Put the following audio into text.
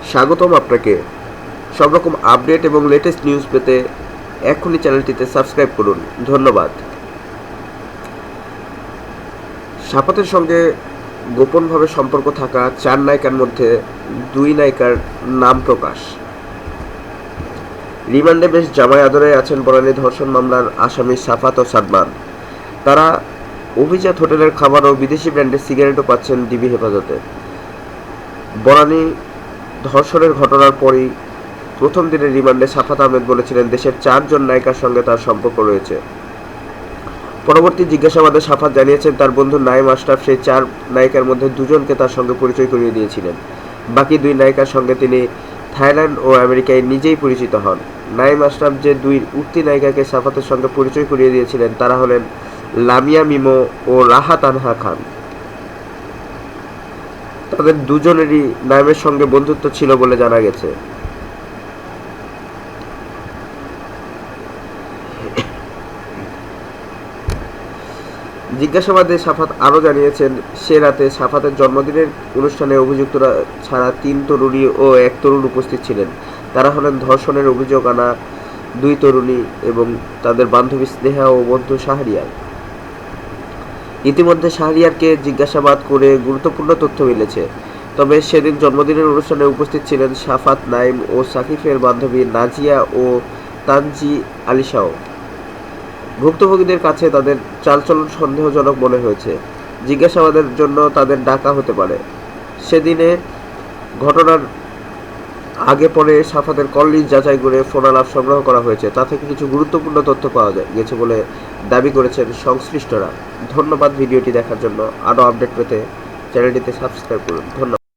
স্বাগতম আপনাকে। সব রকম আপডেট এবং লেটেস্ট নিউজ পেতে এখনই চ্যানেলটিতে সাবস্ক্রাইব করুন। ধন্যবাদ। শাফাতের সঙ্গে গোপনভাবে সম্পর্ক থাকা 4 নায়িকার মধ্যে 2 নায়িকার নাম প্রকাশ। রিমান্ডে বেশ জামাই আদরে আছেন বনানী ধর্ষণ মামলার আসামি শাফাত ও সাদমান। তারা অভিজাত হোটেলের খাবার ও বিদেশি ব্র্যান্ডের সিগারেটও পাচ্ছেন ডিবি হেফাজতে। বনানী ধর্ষণের ঘটনার পরই প্রথম দিনের রিমান্ডে শাফাত আহমেদ বলেছিলেন দেশের 4 জন নায়িকার সঙ্গে তার সম্পর্ক রয়েছে। পরবর্তী জিজ্ঞাসাবাদে শাফাত জানিয়েছেন তার বন্ধু নাইম আশরাফ সেই 4 নায়িকার মধ্যে 2 জনকে তার সঙ্গে পরিচয় করিয়ে দিয়েছিলেন। বাকি 2 নায়িকার সঙ্গে তিনি থাইল্যান্ড ও আমেরিকায় নিজেই পরিচিত হন। নাইম আশরাফ যে 2 উঠতি নায়িকাকে শাফাতের সঙ্গে পরিচয় করিয়ে দিয়েছিলেন তারা হলেন লামিয়া মিমো ও রাহা তানহা খান। তাদের দুজনেরই নাইমের সঙ্গে বন্ধুত্ব ছিল বলে জানা গেছে। জিজ্ঞাসাবাদে শাফাত আরও জানিয়েছেন সে রাতে শাফাতের জন্মদিনের অনুষ্ঠানে অভিযুক্তরা ছাড়া 3 তরুণী ও 1 তরুণ উপস্থিত ছিলেন। তারা হলেন ধর্ষণের অভিযোগ আনা 2 তরুণী এবং তাদের বান্ধবী স্নেহা ও বন্ধু শাহরিয়ার। ইতিমধ্যে শাহরিয়ারকে জিজ্ঞাসাবাদ করে গুরুত্বপূর্ণ তথ্য মিলেছে। তবে সেদিন জন্মদিনের অনুষ্ঠানে উপস্থিত ছিলেন শাফাত, নাইম ও সাকিফের বান্ধবী নাজিয়া ও তানজি আলিশাও। ভুক্তভোগীদের কাছে তাদের চালচলন সন্দেহজনক মনে হয়েছে। জিজ্ঞাসাবাদের জন্য তাদের ডাকা হতে পারে। সেদিনে ঘটনার আগে পরে শাফাতের কল লিস্ট যাচাই করে ফোন আলাপ সংগ্রহ করা হয়েছে। তা থেকে কিছু গুরুত্বপূর্ণ তথ্য পাওয়া গেছে বলে দাবি করেছেন সংশ্লিষ্টরা। ধন্যবাদ ভিডিওটি দেখার জন্য। আরও আপডেট পেতে চ্যানেলটিতে সাবস্ক্রাইব করুন। ধন্যবাদ।